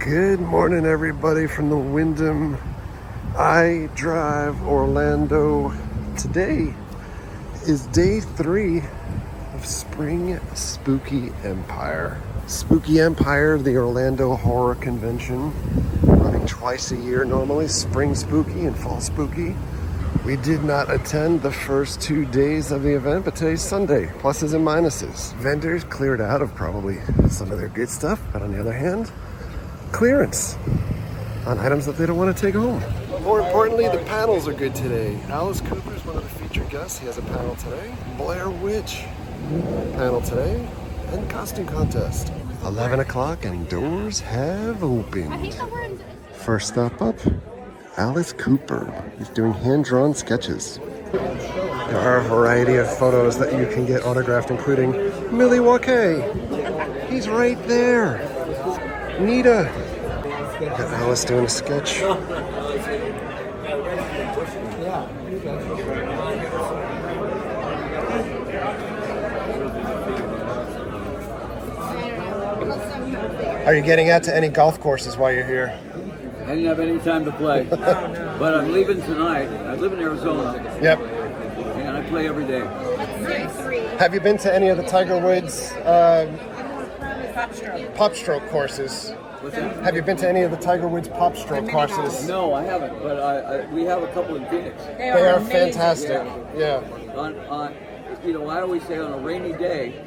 Good morning, everybody, from the Wyndham I Drive Orlando. Today is day 3 of Spring Spooky Empire. Spooky Empire, the Orlando Horror Convention, running twice a year normally, Spring Spooky and Fall Spooky. We did not attend the first 2 days of the event, but today's Sunday, pluses and minuses. Vendors cleared out of probably some of their good stuff, but on the other hand, clearance on items that they don't want to take home. More importantly, the panels are good today. Alice Cooper is one of the featured guests. He has a panel today. Blair Witch panel today, and costume contest. 11 o'clock and doors have opened. First stop up, Alice Cooper. He's doing hand-drawn sketches. There are a variety of photos that you can get autographed, including Millie Wakay. He's right there. Nita. Got Alice doing a sketch. Are you getting out to any golf courses while you're here? I didn't have any time to play, but I'm leaving tonight. I live in Arizona. Yep. And I play every day. Have you been to any of the Tiger Woods pop stroke courses? What's that? Have you been to any of the Tiger Woods pop stroke courses? No, I haven't, but we have a couple in Phoenix. They are fantastic. Yeah. On, I always say on a rainy day.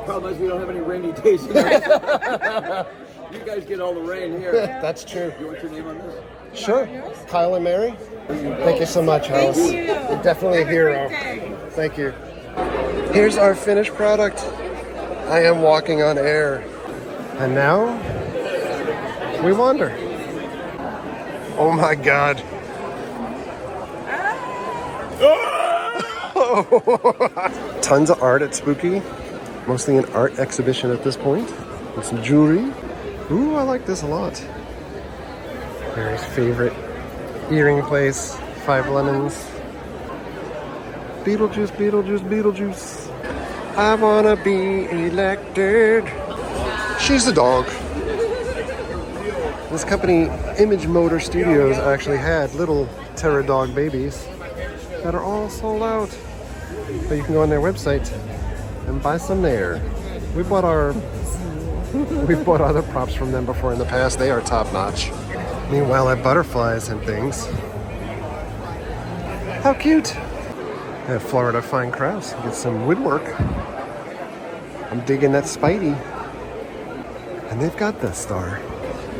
Problem is we don't have any rainy days here. You guys get all the rain here. That's true. You want your name on this? Sure. Kyle and Mary. Thank you so much, Alice. You're definitely a hero. Thank you. Here's our finished product. I am walking on air. And now, we wander. Oh my God. Tons of art at Spooky. Mostly an art exhibition at this point. With some jewelry. Ooh, I like this a lot. Mary's favorite earring place. 5 lemons. Beetlejuice, Beetlejuice, Beetlejuice. I wanna be elected. She's the dog. This company, Image Motor Studios, actually had little terror dog babies that are all sold out. But you can go on their website and buy some there. We've bought other props from them before in the past. They are top notch. Meanwhile, at Butterflies and things. How cute! At Florida Fine Crafts, get some woodwork. I'm digging that Spidey. And they've got the star.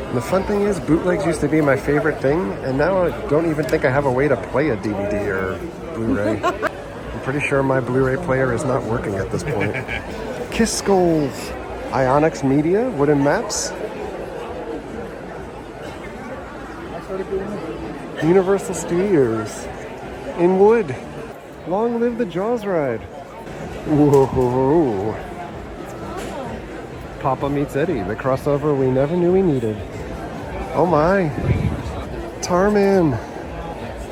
And the fun thing is, bootlegs used to be my favorite thing, and now I don't even think I have a way to play a DVD or Blu-ray. I'm pretty sure my Blu-ray player is not working at this point. Kiss Skulls. Ionix Media, wooden maps. Universal Studios, in wood. Long live the Jaws ride. Whoa. Papa Meets Eddie, the crossover we never knew we needed. Oh my. Tarman.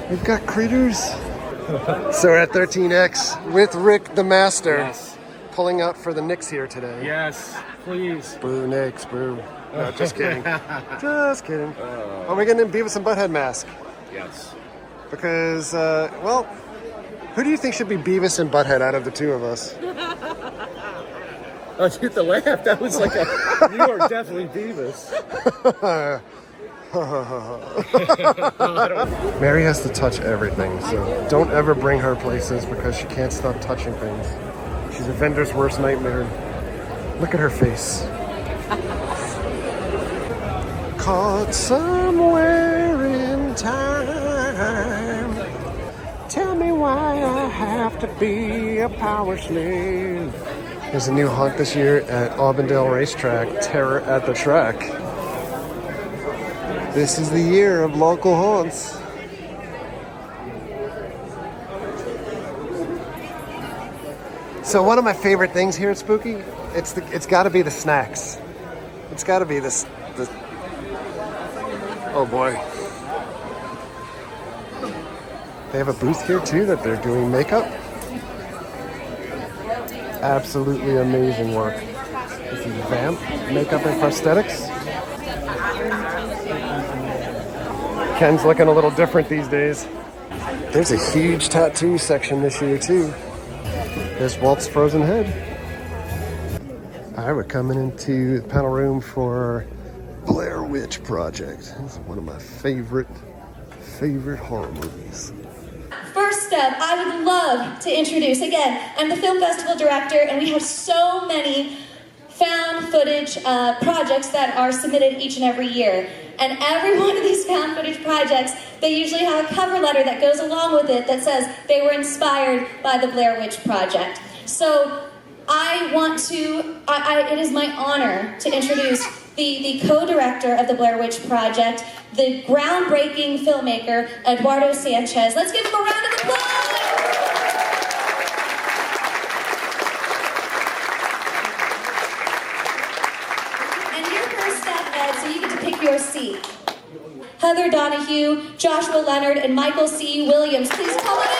We've got critters. So we're at 13X with Rick the Master. Yes. Pulling out for the Knicks here today. Yes, please. Boo, Knicks, boo. No, just kidding. Just kidding. Are we getting a Beavis and Butthead mask? Yes. Because, well, who do you think should be Beavis and Butthead out of the two of us? Oh, dude, the laugh. That was like you are definitely Beavis. Mary has to touch everything, so don't ever bring her places because she can't stop touching things. She's a vendor's worst nightmare. Look at her face. Caught somewhere in time. Tell me why I have to be a power slave. There's a new haunt this year at Auburndale Racetrack, Terror at the Track. This is the year of local haunts. So one of my favorite things here at Spooky, it's got to be the snacks. It's got to be the oh boy. They have a booth here too that they're doing makeup. Absolutely amazing work. This is Vamp Makeup and Prosthetics. Ken's looking a little different these days. There's a huge tattoo section this year too. There's Walt's frozen head. All right, we're coming into the panel room for Blair Witch Project. It's one of my favorite horror movies. First up, I would love to introduce, again, I'm the film festival director, and we have so many found footage projects that are submitted each and every year. And every one of these found footage projects, they usually have a cover letter that goes along with it that says they were inspired by the Blair Witch Project. So it is my honor to introduce the co-director of the Blair Witch Project, the groundbreaking filmmaker, Eduardo Sanchez. Let's give him a round of applause! And your first step, Ed, so you get to pick your seat. Heather Donahue, Joshua Leonard, and Michael C. Williams, please come on out!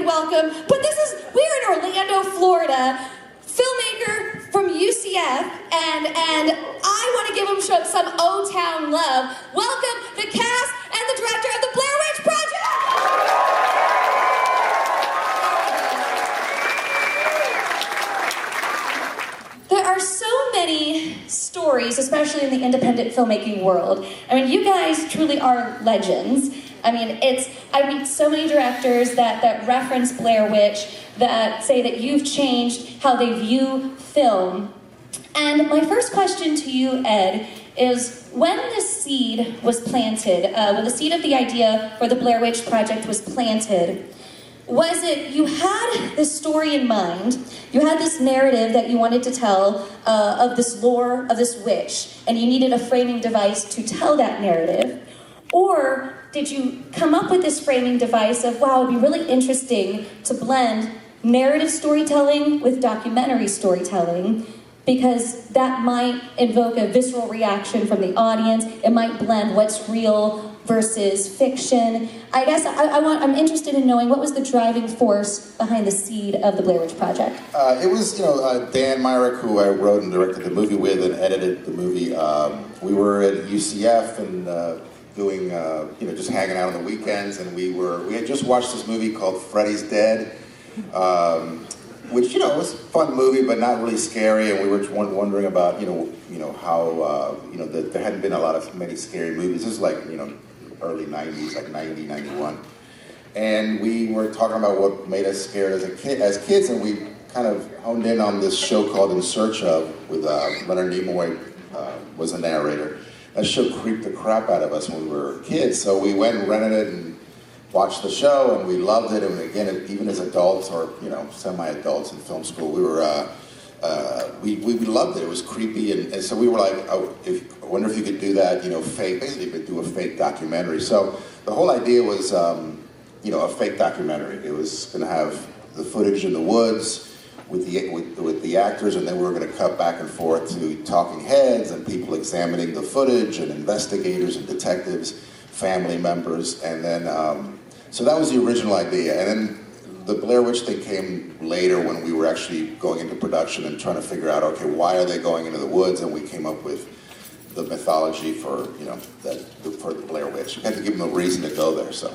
Welcome, but we're in Orlando, Florida. Filmmaker from UCF, and I want to give him some O-Town love. Welcome the cast and the director of the Blair Witch Project. There are so many stories, especially in the independent filmmaking world. I mean, you guys truly are legends. I meet so many directors that reference Blair Witch, that say that you've changed how they view film. And my first question to you, Ed, is when the seed was planted, when the seed of the idea for the Blair Witch Project was planted, was it you had this story in mind, you had this narrative that you wanted to tell of this lore of this witch, and you needed a framing device to tell that narrative? Or did you come up with this framing device of, wow, it'd be really interesting to blend narrative storytelling with documentary storytelling, because that might invoke a visceral reaction from the audience. It might blend what's real versus fiction. I guess I'm interested in knowing what was the driving force behind the seed of the Blair Witch Project. It was, Dan Myrick, who I wrote and directed the movie with and edited the movie. We were at UCF and doing, just hanging out on the weekends, and we had just watched this movie called Freddy's Dead, which, was a fun movie, but not really scary, and we were wondering about, how, that there hadn't been many scary movies. This is like, early 90s, like 90, 91. And we were talking about what made us scared as kids, and we kind of honed in on this show called In Search Of, with Leonard Nimoy was the narrator. That show creeped the crap out of us when we were kids, so we went and rented it and watched the show, and we loved it. And again, even as adults or semi-adults in film school, we were we loved it. It was creepy, and so we were like, I wonder if you could do that, fake. Basically, you could do a fake documentary. So the whole idea was, a fake documentary. It was going to have the footage in the woods with the actors, and then we were going to cut back and forth to talking heads and people examining the footage, and investigators and detectives, family members, and then so that was the original idea. And then the Blair Witch thing came later when we were actually going into production and trying to figure out, okay, why are they going into the woods? And we came up with the mythology for for the Blair Witch. We had to give them a reason to go there. So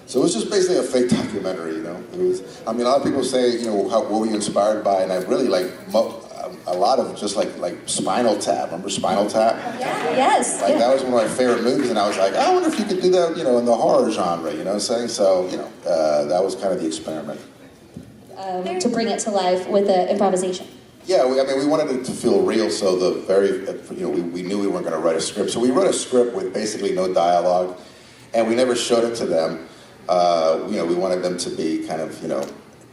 it was just basically a fake documentary, It was. I mean, a lot of people say, what were you inspired by? And I really a lot of just like Spinal Tap. Remember Spinal Tap? Yes. That was one of my favorite movies, and I was like, I wonder if you could do that, in the horror genre, saying? So, that was kind of the experiment. To bring it to life with the improvisation. Yeah, we wanted it to feel real, so we knew we weren't going to write a script. So we wrote a script with basically no dialogue, and we never showed it to them. We wanted them to be kind of,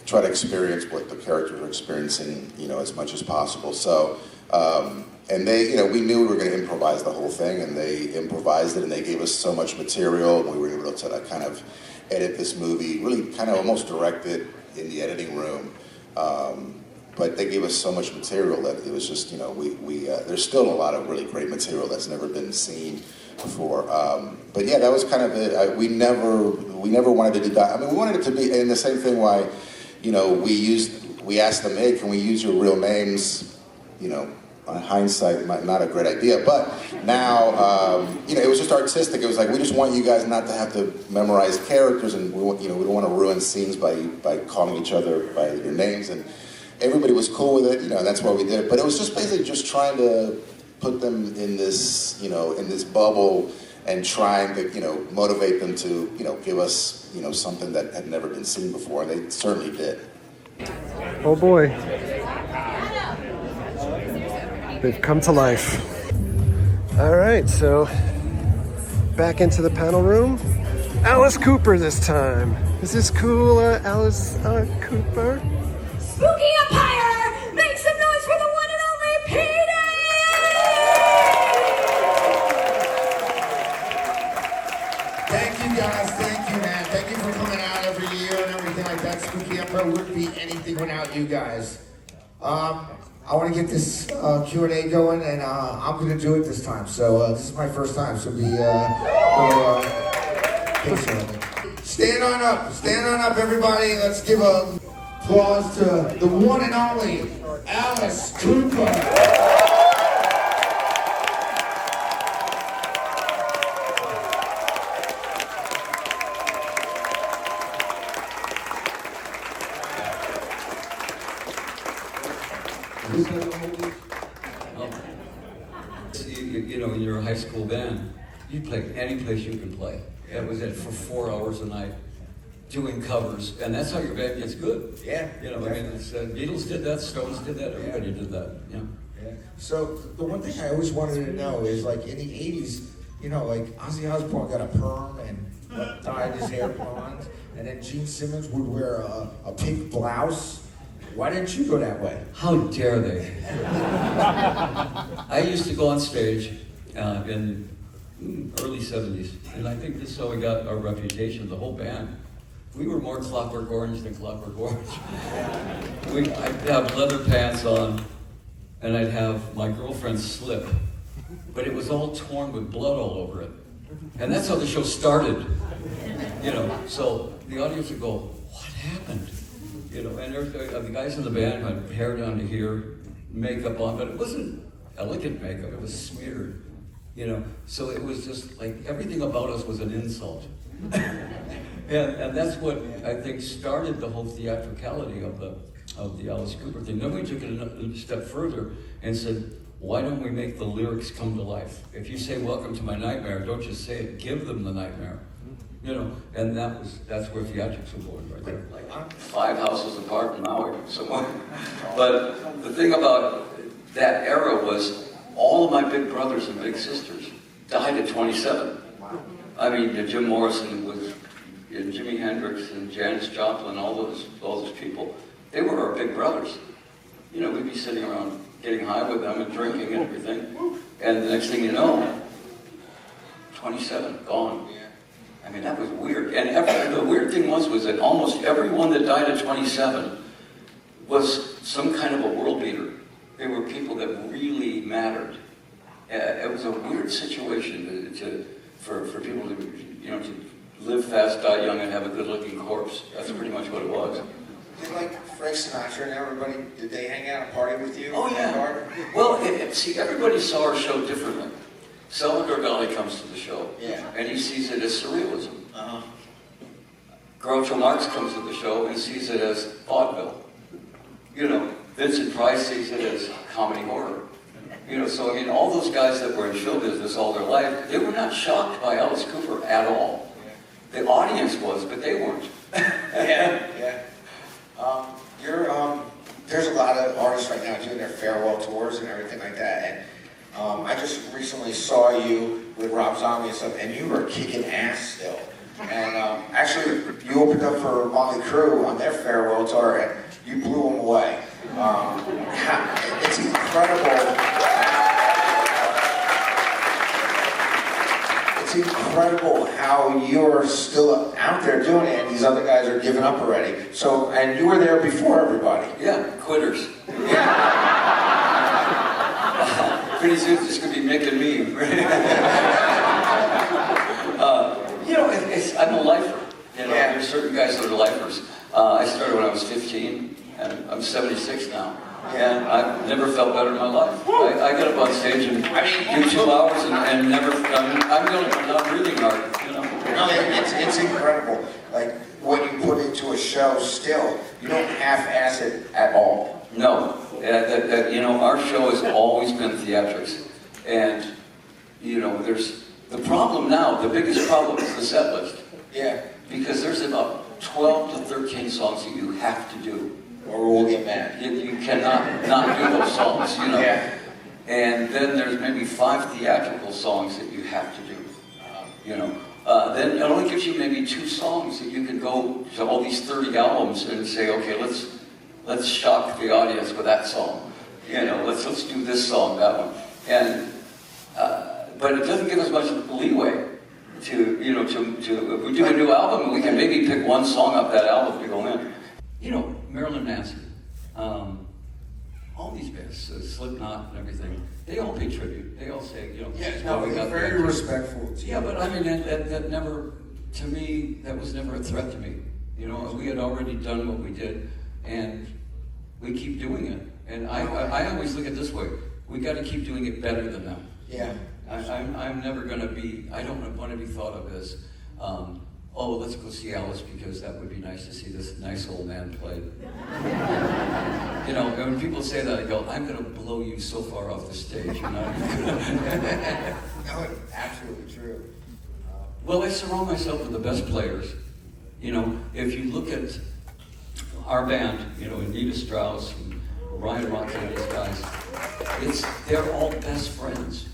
try to experience what the characters were experiencing, as much as possible. So, and they, we knew we were going to improvise the whole thing, and they improvised it, and they gave us so much material, and we were able to kind of edit this movie, really kind of almost direct it, in the editing room. But they gave us so much material that it was just, there's still a lot of really great material that's never been seen before. But yeah, that was kind of it. We never wanted to do that. I mean, we wanted it to be, and the same thing why, we asked them, hey, can we use your real names? On hindsight, not a great idea. But now, it was just artistic. It was like, we just want you guys not to have to memorize characters, and we don't want to ruin scenes by calling each other by your names. And everybody was cool with it, and that's why we did it. But it was just basically just trying to put them in this, in this bubble and trying to, motivate them to, give us, something that had never been seen before. And they certainly did. Oh boy. They've come to life. All right, so back into the panel room. Alice Cooper this time. Is this cool, Alice Cooper? Spooky Empire! Make some noise for the one and only Peter! Thank you guys, thank you man. Thank you for coming out every year and everything like that. Spooky Empire wouldn't be anything without you guys. I want to get this Q&A going, and I'm going to do it this time. So this is my first time, so be patient. Stand on up, everybody. Let's give a applause to the one and only Alice Cooper. In your high school band, you play any place you can play. That was it for 4 hours a night, doing covers, and that's how your band gets good. Yeah. It's, Beatles did that, Stones did that, everybody did that. Yeah. So the one thing I always wanted to know is, like, in the 80s, like Ozzy Osbourne got a perm and dyed his hair blonde, and then Gene Simmons would wear a pink blouse. Why didn't you go that way? How dare they? I used to go on stage in early 70s, and I think this is how we got our reputation, the whole band. We were more Clockwork Orange than Clockwork Orange. I'd have leather pants on, and I'd have my girlfriend's slip, but it was all torn with blood all over it. And that's how the show started, so the audience would go, what happened? And the guys in the band had hair down to here, makeup on, but it wasn't elegant makeup, it was smeared, so it was just like everything about us was an insult. and that's what I think started the whole theatricality of the Alice Cooper thing. Then we took it a step further and said, why don't we make the lyrics come to life? If you say, welcome to my nightmare, don't just say it, give them the nightmare. And that's where theatrics were born right there. Like 5 houses apart in Maui somewhere. But the thing about that era was all of my big brothers and big sisters died at 27. I mean, Jim Morrison was, and Jimi Hendrix and Janis Joplin, all those people, they were our big brothers. We'd be sitting around getting high with them and drinking and everything. And the next thing you know, 27, gone. I mean, that was weird. And the weird thing was that almost everyone that died at 27 was some kind of a world beater. They were people that really mattered. It was a weird situation for people to live fast, die young, and have a good-looking corpse. That's pretty much what it was. Did Frank Sinatra and everybody, did they hang out and party with you? Oh, yeah. Well, see, everybody saw our show differently. Salvador Dali comes to the show, and he sees it as surrealism. Groucho Marx comes to the show and sees it as vaudeville. Vincent Price sees it as comedy horror. So I mean, all those guys that were in show business all their life, they were not shocked by Alice Cooper at all. The audience was, but they weren't. There's a lot of artists right now doing their farewell tours and everything like that. And I just recently saw you with Rob Zombie and stuff, and you were kicking ass still. And actually, you opened up for Motley Crue on their farewell tour, and you blew them away. It's incredible. It's incredible how you're still out there doing it, and these other guys are giving up already. So, and you were there before everybody. Yeah, quitters. Yeah. Pretty soon it's just going to be Mick and me. You know, I'm a lifer. You know, Yeah. there's certain guys that are lifers. I started when I was 15, and I'm 76 now. And I've never felt better in my life. I get up on stage and do 2 hours and never, I'm not breathing hard, you know. No, it's incredible. Like, what you put into a show still, you don't half-ass it at all. No, you know, our show has always been theatrics. And, you know, there's, the problem now, the biggest problem is the set list. Yeah. Because there's about 12 to 13 songs that you have to do. Or we'll get mad. You cannot not do those songs, you know. Yeah. And then there's maybe 5 theatrical songs that you have to do, you know. Then it only gives you maybe 2 songs that you can go to all these 30 albums and say, okay, let's shock the audience with that song. You know, let's do this song, that one. And but it doesn't give us much leeway to, you know, to if we do a new album, we can maybe pick 1 song off that album to go in. You know, Marilyn Manson, all these bands, Slipknot and everything, they all pay tribute. They all say, you know, this is why we got very that. respectful. Yeah, but I mean, that never, to me, that was never a threat to me. You know, we had already done what we did, and we keep doing it. And I always look at it this way: we got to keep doing it better than them. Yeah. I'm never going to be. I don't want to be thought of as, oh, let's go see Alice because that would be nice to see this nice old man play. You know, and when people say that, I go, I'm going to blow you so far off the stage. You're not even gonna... No, it's absolutely true. Well, I surround myself with the best players. You know, if you look at our band, you know, Anita Strauss and Ryan Rock and these guys, they're all best friends.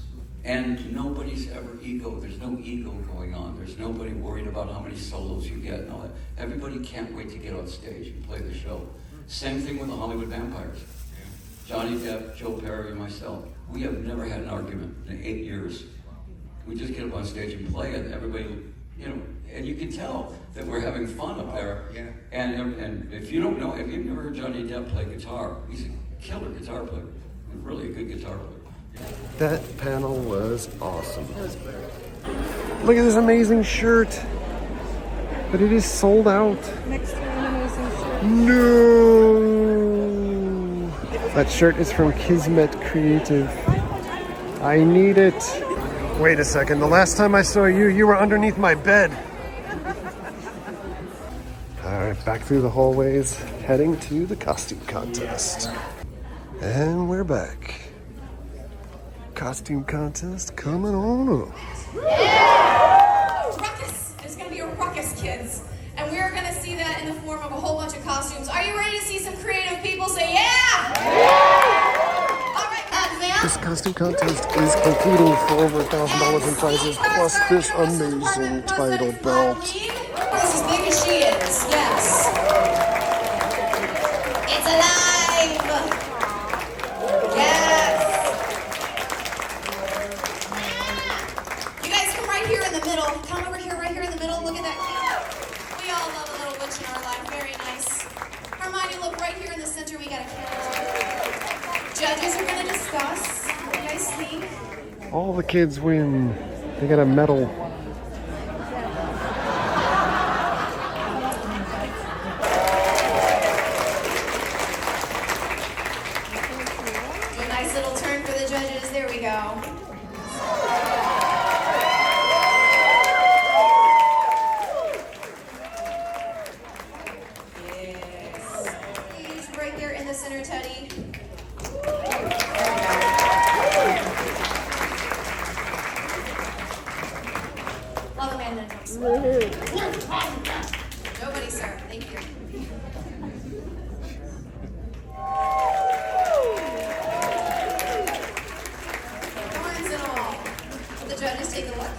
And nobody's ever ego. There's no ego going on. There's nobody worried about how many solos you get and all that. Everybody can't wait to get on stage and play the show. Same thing with the Hollywood Vampires. Johnny Depp, Joe Perry, and myself. We have never had an argument in 8 years. We just get up on stage and play it. Everybody, you know, and you can tell that we're having fun up there. Yeah. And if you don't know, if you've never heard Johnny Depp play guitar, he's a killer guitar player. Really a good guitar player. That panel was awesome. Look at this amazing shirt. But it is sold out. Next to an amazing shirt. No! That shirt is from Kismet Creative. I need it. Wait a second. The last time I saw you, you were underneath my bed. All right, back through the hallways, heading to the costume contest. And we're back. Costume contest coming on up. Ruckus! There's gonna be a ruckus, kids. And we are gonna see that in the form of a whole bunch of costumes. Are you ready to see some creative people say yeah? All right, This costume contest is competing for over $1,000 in prizes, plus this amazing title belt. This is big as she is, yes. It's alive! Yes! You guys come right here in the middle. Come over here, right here in the middle. Look at that kid. We all love a little witch in our life. Very nice. Hermione, look right here in the center. We got a candle. Judges are going to discuss. Nicely. All the kids win. They got a medal. Do a nice little turn for the judges. There we go. Yes. He's right there in the center, Teddy. Love Amanda. Nobody, sir. Thank you. Horns and all. Will the judges take a look?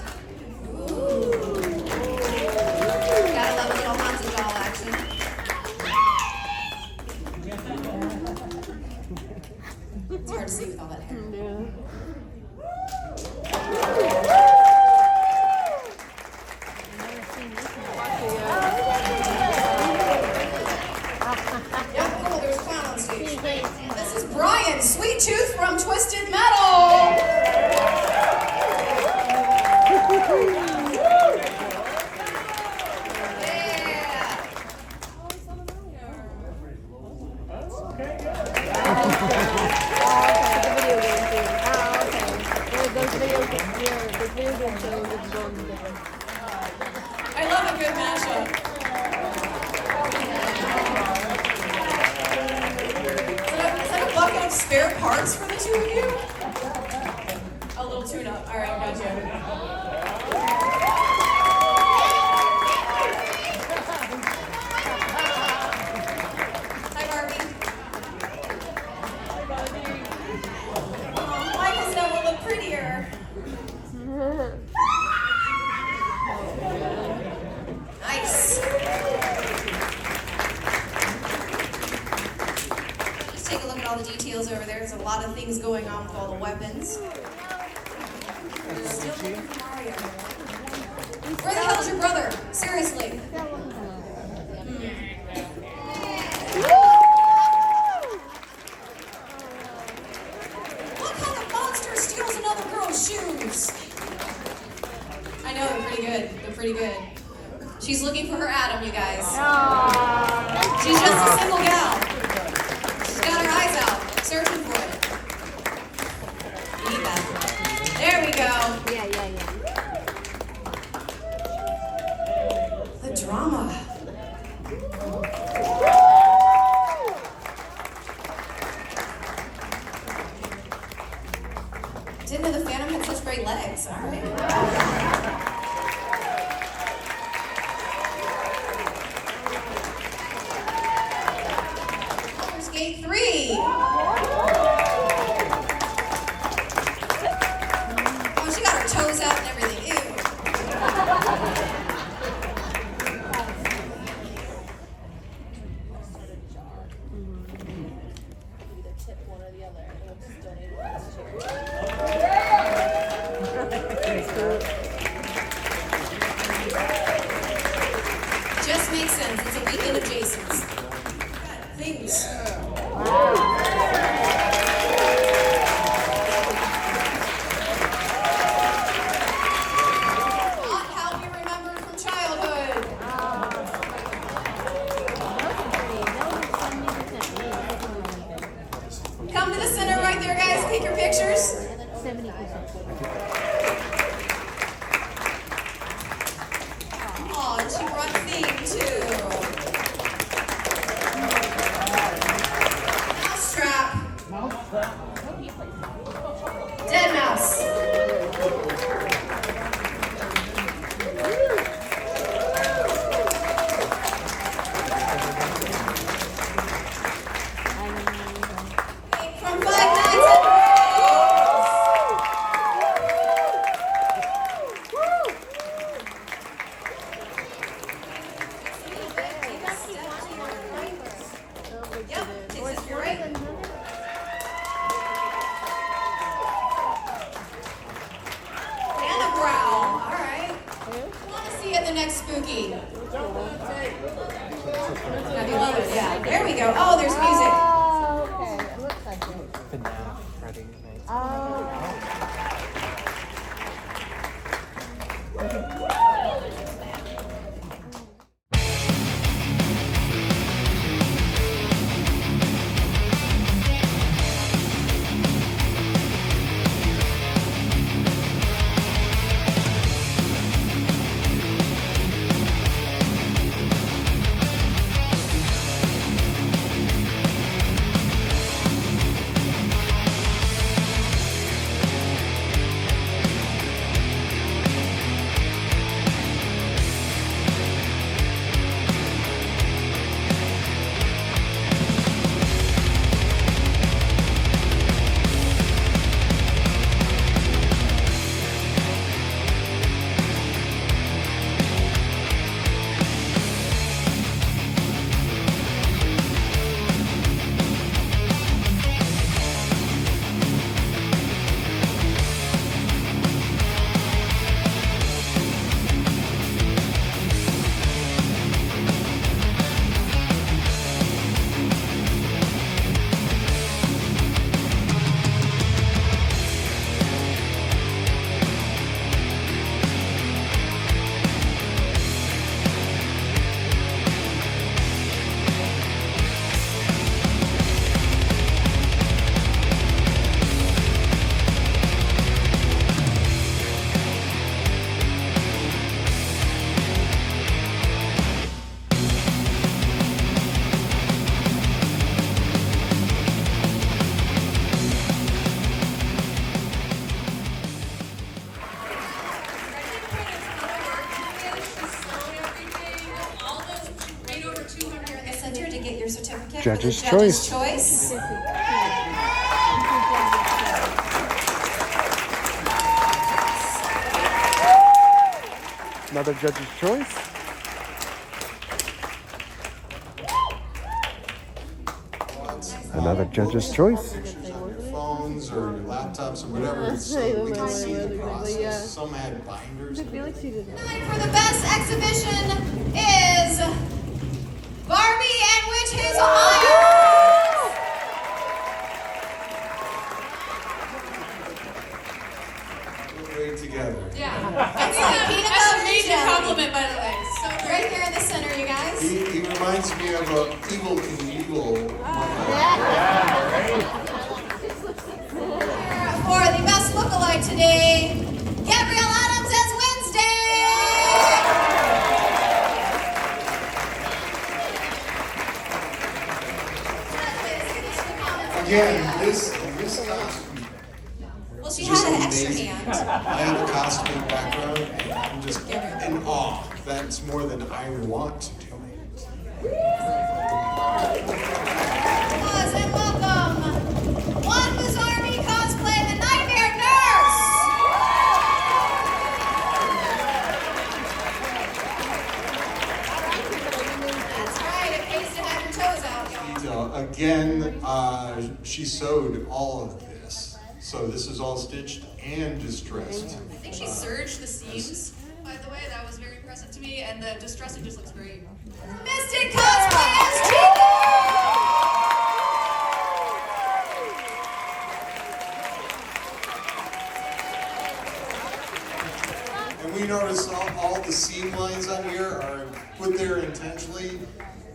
Ooh. Gotta love a little haunted doll action. It's hard to see with all that hair. Ryan, Sweet Tooth from Twisted Metal. I love a good mashup. Is that a bucket of spare parts for the two of you? A little tune-up. All right, gotcha. Hi, Barbie. Oh, Mike has never looked prettier. Nice. Just take a look at all the details over there. There's a lot of things going on with all the weapons. Still looking for Mario. Where the hell's your brother? Seriously. What kind of monster steals another girl's shoes? I know, they're pretty good. They're pretty good. She's looking for her Adam, you guys. She's just a single gal. She's got her eyes out, searching for it. You need that. There we go. Yeah. The drama. Didn't know the Phantom had such great legs. All right. Gate 3. Oh, she got her toes out and everything. Ew. Just makes sense. It's a weekend of Jason's. Things. Not how we remember from childhood. Come to the center right there, guys. Take your pictures. 70%. Oh, and she brought theme too. Mousetrap. Dead mouse. From 5 Nights at Yep, takes us right. And a growl. All right. Want to see you at the next spooky. Have you loved it? Yeah. There we go. Oh, there's music. Oh, okay. It looks like it. FNAF, Friday Night. Oh. Judge's for the choice. choice. Another judge's choice. Another judge's choice. Pictures on your phones or your laptops or whatever, so we can see the process. Some had binders. Tonight for the best exhibition is Barbie and Witches Ohio. We're great together. Yeah. That's a major compliment, by the way. So right here in the center, you guys. He reminds me of Evil Knievel. For the best lookalike today, Gabrielle Adams as Wednesday. Again, this costume. Well, she had an extra hand. I have a costuming background, and I'm just in awe. That's more than I want to do. Pause and welcome One Was Army cosplay, the Nightmare Nurse. That's right, it pays to have your toes out, y'all. Again, she sewed all of this. So this is all stitched and distressed. I think she serged the seams. By the way, that was very impressive to me, and the distressing just looks great. Mystic cosplay as Chico. And we notice all the seam lines on here are put there intentionally.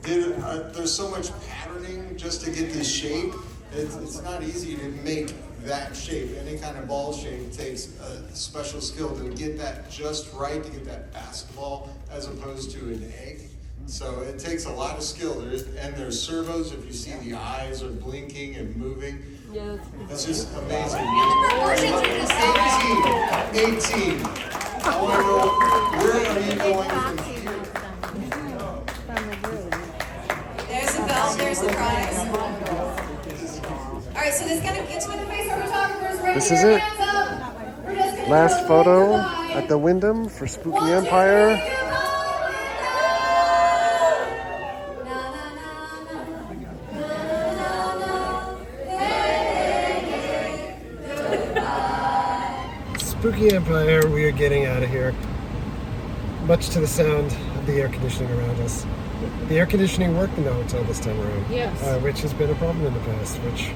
There's so much patterning just to get this shape. It's not easy to make that shape. Any kind of ball shape takes a special skill to get that just right, to get that basketball as opposed to an egg. So it takes a lot of skill. There's servos, if you see the eyes are blinking and moving. Yeah. That's just amazing. And the proportions are just so right. 18. However, where are you going from here? There's the bell, there's the prize. All right, so this is gonna get to the face photographers right This here. is it. Hands up. We're just gonna Last do photo goodbye. at the Wyndham for Spooky 1, 2, 3, Empire. goodbye. Na, na, na, na. Na, na, na. Hey, hey, hey. Goodbye. Spooky Empire, we are getting out of here. Much to the sound of the air conditioning around us. The air conditioning worked in the hotel this time around. Yes. Which has been a problem in the past, which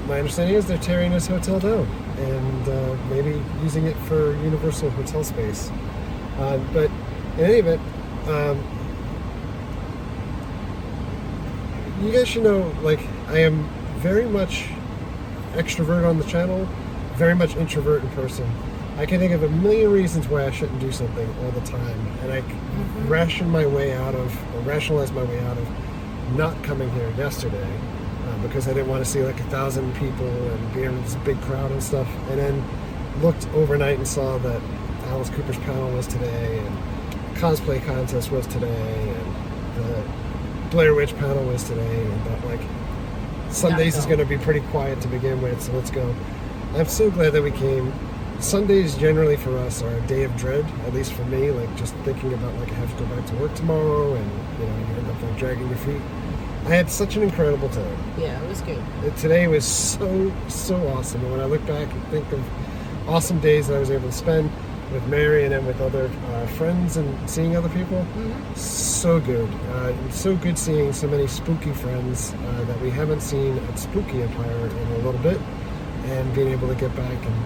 my understanding is they're tearing this hotel down and maybe using it for universal hotel space. But in any event, you guys should know, like, I am very much extrovert on the channel, very much introvert in person. I can think of a million reasons why I shouldn't do something all the time, and I rationalize my way out of not coming here yesterday because I didn't want to see like 1,000 people and be in this big crowd and stuff. And then looked overnight and saw that Alice Cooper's panel was today, and cosplay contest was today, and the Blair Witch panel was today, and that like Sundays is going to be pretty quiet to begin with, so let's go. I'm so glad that we came. Sundays generally for us are a day of dread, at least for me, like just thinking about like I have to go back to work tomorrow and you end up like dragging your feet. I had such an incredible time. Yeah, it was good. Today was so awesome. And when I look back and think of awesome days that I was able to spend with Mary and then with other friends and seeing other people, so good. So good seeing so many spooky friends that we haven't seen at Spooky Empire in a little bit, and being able to get back and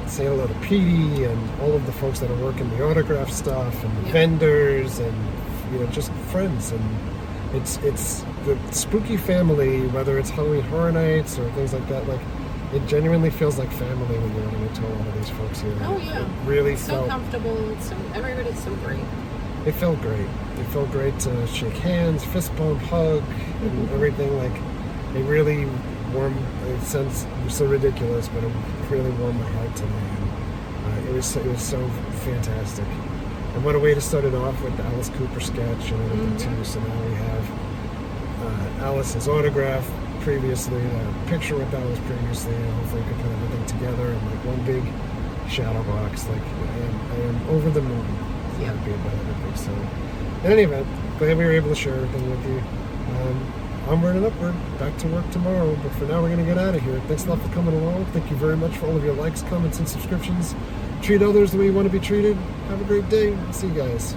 say hello to Petey and all of the folks that are working the autograph stuff and the vendors and just friends. And it's the spooky family, whether it's Halloween Horror Nights or things like that. Like, it genuinely feels like family when you're getting to all of these folks here. Oh yeah, it really it's so felt comfortable. It's so everybody's so great. It felt great. It felt great to shake hands, fist bump, hug, and everything. Like, it really warmed. It sounds so ridiculous, but it really warmed my heart today. And, it was so fantastic. And what a way to start it off with the Alice Cooper sketch and everything too. So now we have Alice's autograph previously, a picture with Alice previously, and hopefully I can put everything together in like one big shadow box. Like I am over the moon happy about everything. So in any event, glad we were able to share everything with you. Onward and upward, back to work tomorrow, but for now we're going to get out of here. Thanks a lot for coming along. Thank you very much for all of your likes, comments, and subscriptions. Treat others the way you want to be treated. Have a great day. See you guys.